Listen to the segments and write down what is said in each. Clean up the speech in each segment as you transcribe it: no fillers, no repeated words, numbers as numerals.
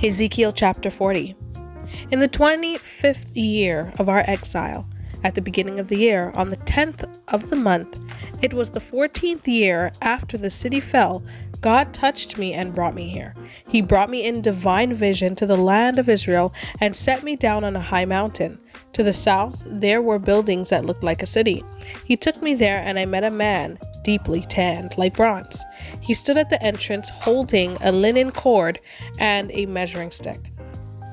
Ezekiel chapter 40. In the 25th year of our exile, at the beginning of the year, on the 10th of the month, it was the 14th year after the city fell, God touched me and brought me here. He brought me in divine vision to the land of Israel and set me down on a high mountain. To the south, there were buildings that looked like a city. He took me there, and I met a man, deeply tanned, like bronze. He stood at the entrance holding a linen cord and a measuring stick.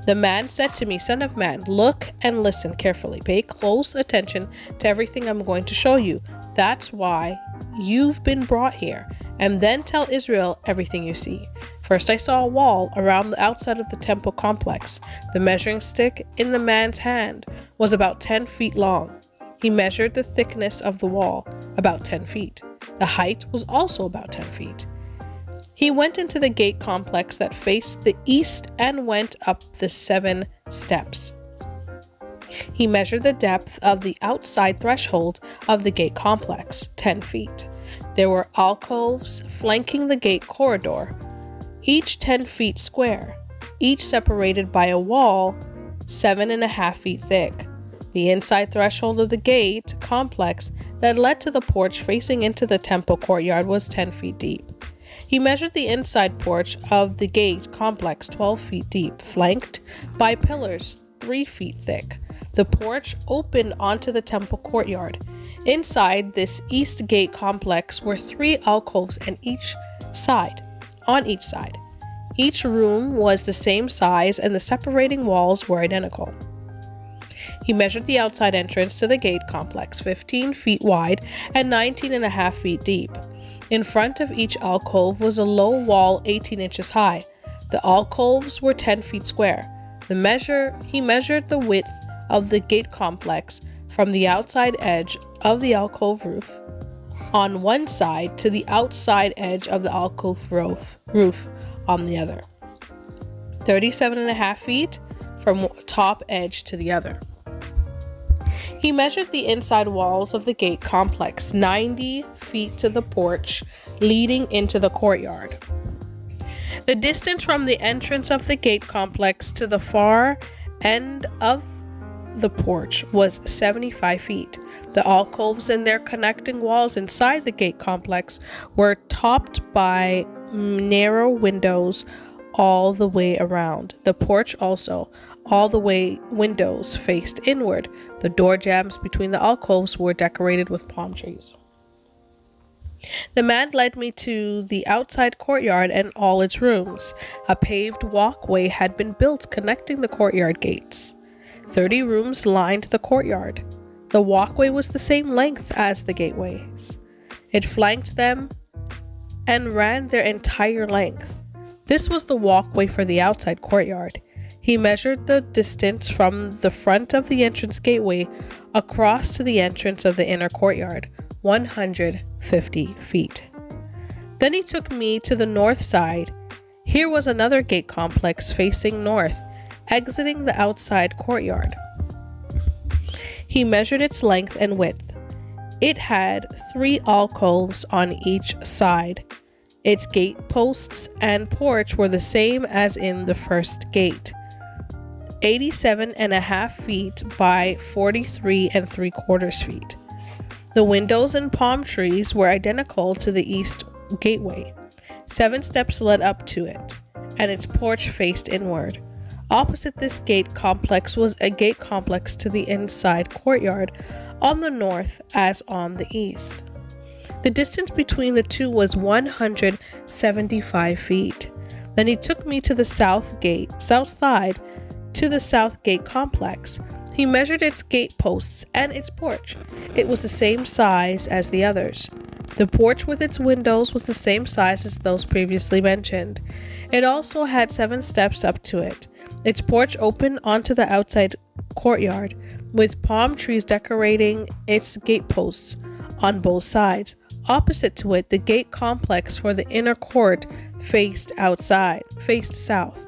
The man said to me, "Son of man, look and listen carefully. Pay close attention to everything I'm going to show you. That's why you've been brought here. And then tell Israel everything you see." First I saw a wall around the outside of the temple complex. The measuring stick in the man's hand was about 10 feet long. He measured the thickness of the wall, about 10 feet. The height was also about 10 feet. He went into the gate complex that faced the east and went up the 7 steps. He measured the depth of the outside threshold of the gate complex, 10 feet. There were alcoves flanking the gate corridor, each 10 feet square, each separated by a wall 7.5 feet thick. The inside threshold of the gate complex that led to the porch facing into the temple courtyard was 10 feet deep. He measured the inside porch of the gate complex 12 feet deep, flanked by pillars 3 feet thick. The porch opened onto the temple courtyard. Inside this east gate complex were 3 alcoves on each side. Each room was the same size and the separating walls were identical. He measured the outside entrance to the gate complex 15 feet wide and 19.5 feet deep. In front of each alcove was a low wall 18 inches high. The alcoves were 10 feet square. He measured the width of the gate complex from the outside edge of the alcove roof on one side to the outside edge of the alcove roof on the other. 37.5 feet from top edge to the other. He measured the inside walls of the gate complex 90 feet to the porch leading into the courtyard. The distance from the entrance of the gate complex to the far end of the porch was 75 feet. The alcoves and their connecting walls inside the gate complex were topped by narrow windows all the way around. The porch also, all the way windows faced inward. The door jambs between the alcoves were decorated with palm trees. The man led me to the outside courtyard and all its rooms. A paved walkway had been built connecting the courtyard gates. 30 rooms lined the courtyard. The walkway was the same length as the gateways. It flanked them and ran their entire length. This was the walkway for the outside courtyard. He measured the distance from the front of the entrance gateway across to the entrance of the inner courtyard, 150 feet. Then he took me to the north side. Here was another gate complex facing north, exiting the outside courtyard. He measured its length and width. It had 3 alcoves on each side. Its gate posts and porch were the same as in the first gate, 87.5 feet by 43.75 feet. The windows and palm trees were identical to the east gateway. 7 steps led up to it, and its porch faced inward. Opposite this gate complex was a gate complex to the inside courtyard on the north as on the east. The distance between the two was 175 feet. Then he took me to the south side to the south gate complex. He measured its gate posts and its porch. It was the same size as the others. The porch with its windows was the same size as those previously mentioned. It also had 7 steps up to it. Its porch opened onto the outside courtyard, with palm trees decorating its gate posts on both sides. Opposite to it, the gate complex for the inner court faced south.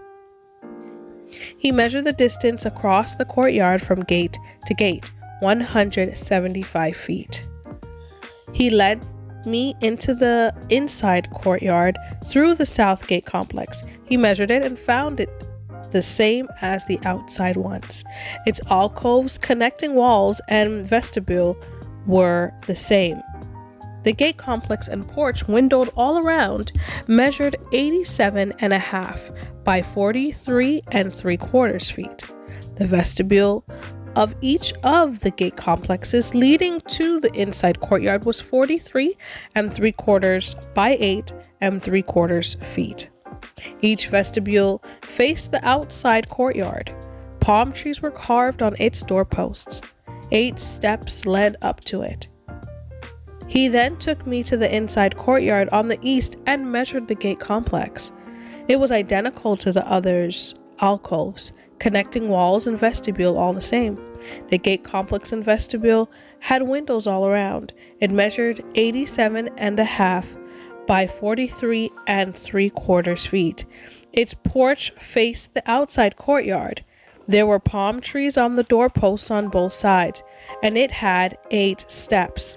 He measured the distance across the courtyard from gate to gate, 175 feet. He led me into the inside courtyard through the south gate complex. He measured it and found it the same as the outside ones. Its alcoves, connecting walls, and vestibule were the same. The gate complex and porch, windowed all around, measured 87.5 by 43.75 feet. The vestibule of each of the gate complexes leading to the inside courtyard was 43.75 by 8.75 feet. Each vestibule faced the outside courtyard. Palm trees were carved on its doorposts. 8 steps led up to it. He then took me to the inside courtyard on the east and measured the gate complex. It was identical to the others' alcoves, connecting walls and vestibule all the same. The gate complex and vestibule had windows all around. It measured 87.5 by 43.75 feet. Its porch faced the outside courtyard. There were palm trees on the doorposts on both sides, and it had 8 steps.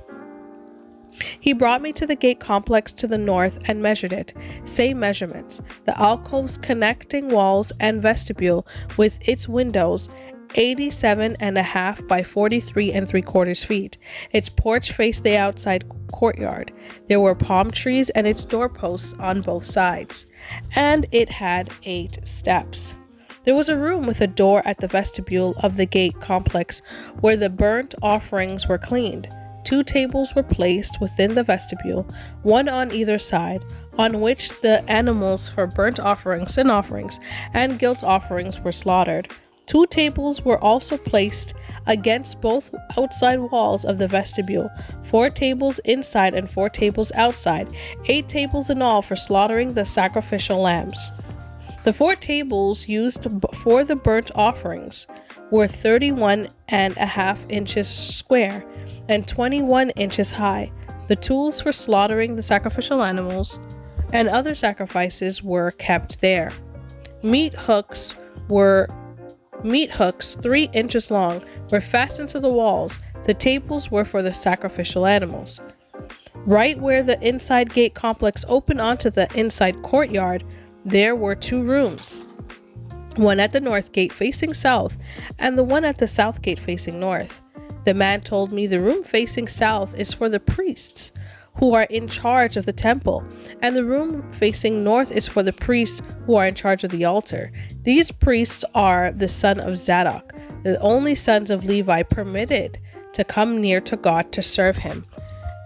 He brought me to the gate complex to the north and measured it. Same measurements. The alcoves, connecting walls, and vestibule with its windows, 87.5 by 43.75 feet. Its porch faced the outside courtyard. There were palm trees and its doorposts on both sides, and it had 8 steps. There was a room with a door at the vestibule of the gate complex where the burnt offerings were cleaned. 2 tables were placed within the vestibule, one on either side, on which the animals for burnt offerings, sin offerings, and guilt offerings were slaughtered. 2 tables were also placed against both outside walls of the vestibule, 4 tables inside and 4 tables outside, 8 tables in all for slaughtering the sacrificial lambs. The 4 tables used for the burnt offerings were 31.5 inches square and 21 inches high. The tools for slaughtering the sacrificial animals and other sacrifices were kept there. Meat hooks 3 inches long were fastened to the walls. The tables were for the sacrificial animals. Right where the inside gate complex opened onto the inside courtyard, there were 2 rooms. One at the north gate facing south, and the one at the south gate facing north. The man told me the room facing south is for the priests, who are in charge of the temple, and the room facing north is for the priests who are in charge of the altar. These priests are the son of Zadok, the only sons of Levi permitted to come near to God to serve him.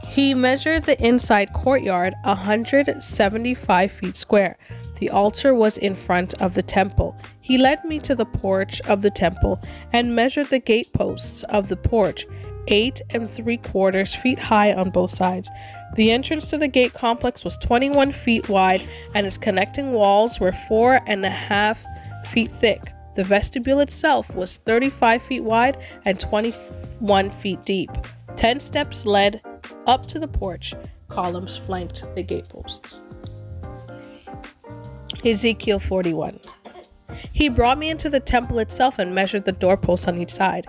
He measured the inside courtyard 175 feet square. The altar was in front of the temple. He led me to the porch of the temple and measured the gateposts of the porch, 8.75 feet high on both sides. The entrance to the gate complex was 21 feet wide, and its connecting walls were 4.5 feet thick. The vestibule itself was 35 feet wide and 21 feet deep. 10 steps led up to the porch. Columns flanked the gateposts. Ezekiel 41. He brought me into the temple itself and measured the doorposts on each side.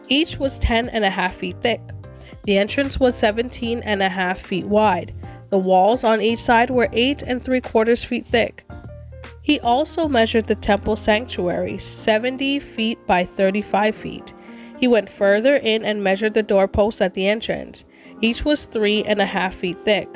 Each was 10.5 feet thick. The entrance was 17.5 feet wide. The walls on each side were 8.75 feet thick. He also measured the temple sanctuary, 70 feet by 35 feet. He went further in and measured the doorposts at the entrance. Each was 3.5 feet thick.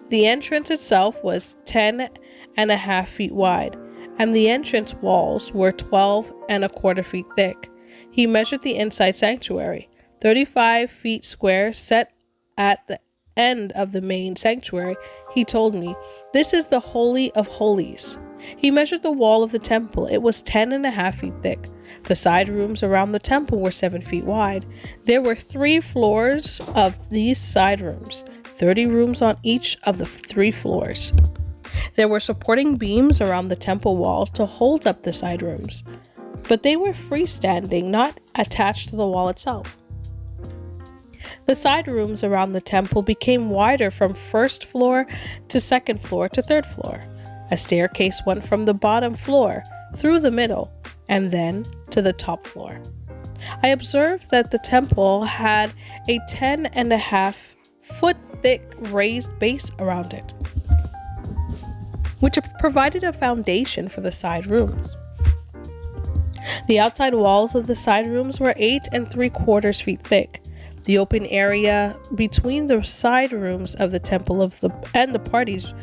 The entrance itself was 10.5 feet wide, and the entrance walls were 12.25 feet thick. He measured the inside sanctuary, 35 feet square, set at the end of the main sanctuary. He told me, "This is the Holy of Holies." He measured the wall of the temple. It was 10.5 feet thick. The side rooms around the temple were 7 feet wide. There were 3 floors of these side rooms, 30 rooms on each of the 3 floors. There were supporting beams around the temple wall to hold up the side rooms, but they were freestanding, not attached to the wall itself. The side rooms around the temple became wider from first floor to second floor to third floor. A staircase went from the bottom floor through the middle and then to the top floor. I observed that the temple had a 10.5 foot thick raised base around it, which provided a foundation for the side rooms. The outside walls of the side rooms were 8 3/4 feet thick. The open area between the side rooms of the temple and the parties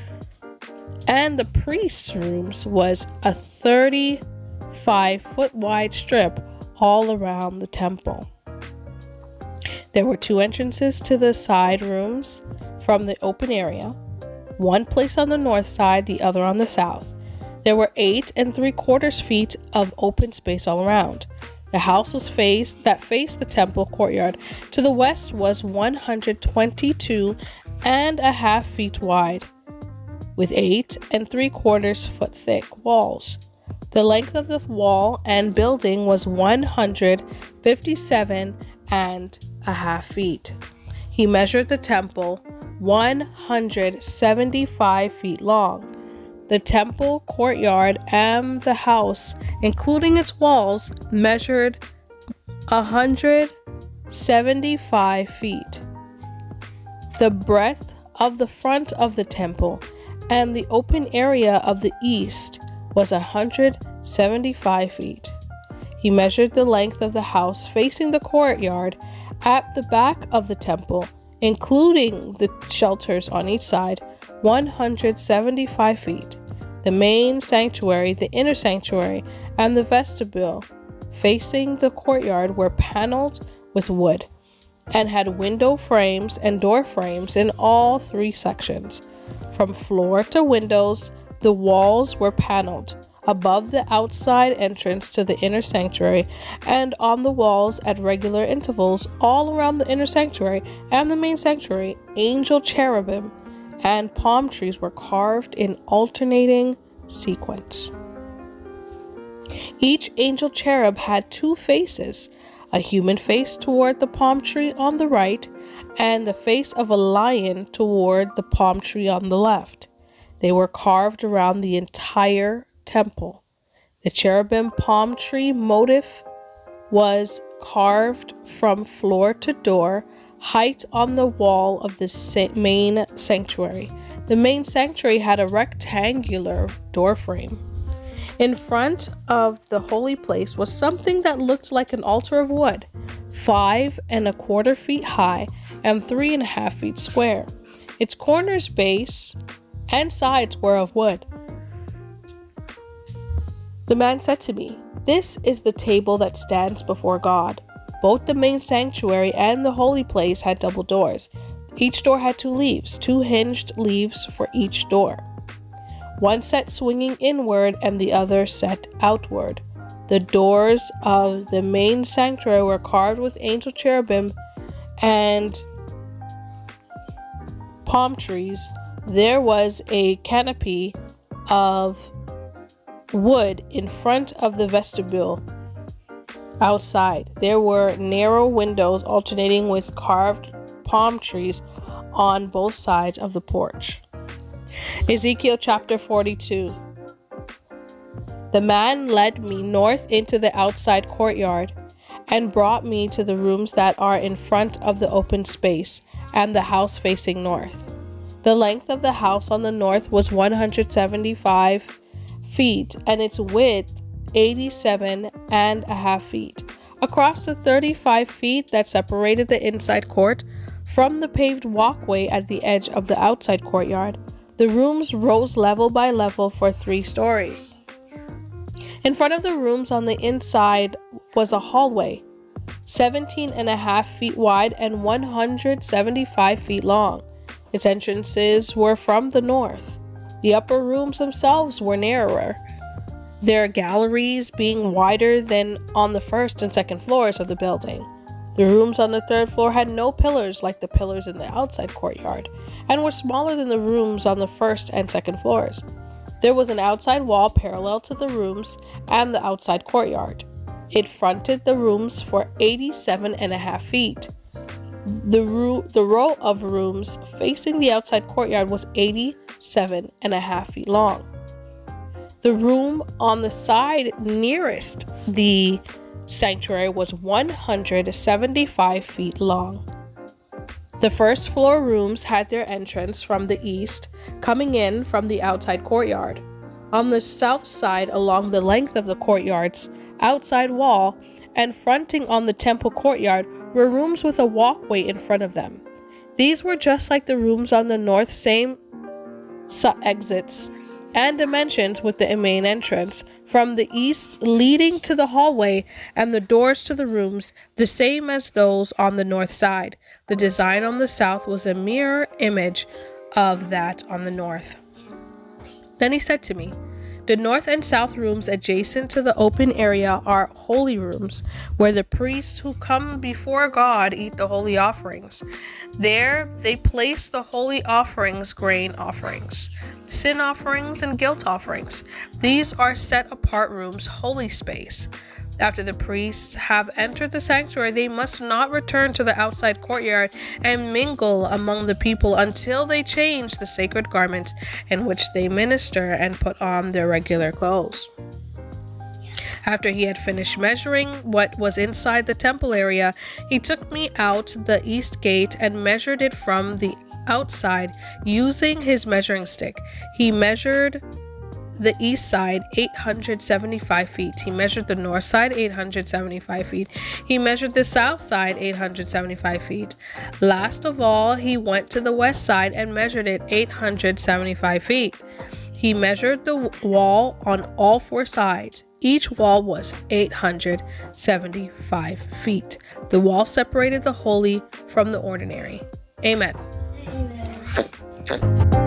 and the priests' rooms was a 35-foot wide strip all around the temple. There were 2 entrances to the side rooms from the open area, one placed on the north side, the other on the south. There were 8 3/4 feet of open space all around. The house faced the temple courtyard to the west was 122.5 feet wide, with 8 3/4 foot thick walls. The length of the wall and building was 157.5 feet. He measured the temple 175 feet long. The temple courtyard and the house, including its walls, measured 175 feet. The breadth of the front of the temple and the open area of the east was 175 feet. He measured the length of the house facing the courtyard at the back of the temple, including the shelters on each side, 175 feet. The main sanctuary, the inner sanctuary, and the vestibule facing the courtyard were paneled with wood and had window frames and door frames in all 3 sections. From floor to windows, the walls were paneled above the outside entrance to the inner sanctuary, and on the walls at regular intervals all around the inner sanctuary and the main sanctuary, angel cherubim and palm trees were carved in alternating sequence. Each angel cherub had 2 faces, a human face toward the palm tree on the right and the face of a lion toward the palm tree on the left. They were carved around the entire temple. The cherubim palm tree motif was carved from floor to door height on the wall of the main sanctuary. The main sanctuary had a rectangular door frame. In front of the holy place was something that looked like an altar of wood, 5 1/4 feet high and 3.5 feet square. Its corners, base, and sides were of wood. The man said to me, "This is the table that stands before God." Both the main sanctuary and the holy place had double doors. Each door had 2 leaves, 2 hinged leaves for each door. One set swinging inward and the other set outward. The doors of the main sanctuary were carved with angel cherubim and palm trees. There was a canopy of wood in front of the vestibule. Outside, there were narrow windows alternating with carved palm trees on both sides of the porch. Ezekiel chapter 42. The man led me north into the outside courtyard and brought me to the rooms that are in front of the open space and the house facing north. The length of the house on the north was 175 feet and its width 87.5 feet. Across the 35 feet that separated the inside court from the paved walkway at the edge of the outside courtyard, the rooms rose level by level for 3 stories. In front of the rooms on the inside was a hallway, 17.5 feet wide and 175 feet long. Its entrances were from the north. The upper rooms themselves were narrower, their galleries being wider than on the first and second floors of the building. The rooms on the 3rd floor had no pillars like the pillars in the outside courtyard, and were smaller than the rooms on the 1st and 2nd floors. There was an outside wall parallel to the rooms and the outside courtyard. It fronted the rooms for 87.5 feet. The row of rooms facing the outside courtyard was 87.5 feet long. The room on the side nearest the sanctuary was 175 feet long. The 1st floor rooms had their entrance from the east, coming in from the outside courtyard. On the south side, along the length of the courtyards, outside wall, and fronting on the temple courtyard were rooms with a walkway in front of them. These were just like the rooms on the north, same exits and dimensions with the main entrance from the east leading to the hallway, and the doors to the rooms the same as those on the north side. The design on the south was a mirror image of that on the north. Then he said to me, "The north and south rooms adjacent to the open area are holy rooms, where the priests who come before God eat the holy offerings. There they place the holy offerings, grain offerings, sin offerings, and guilt offerings. These are set apart rooms, holy space. After the priests have entered the sanctuary, they must not return to the outside courtyard and mingle among the people until they change the sacred garments in which they minister and put on their regular clothes." After he had finished measuring what was inside the temple area, he took me out the east gate and measured it from the outside using his measuring stick. He measured the east side 875 feet. He measured the north side 875 feet. He measured the south side 875 feet. Last of all, he went to the west side and measured it 875 feet. He measured the wall on all four sides. Each wall was 875 feet. The wall separated the holy from the ordinary. Amen. Amen.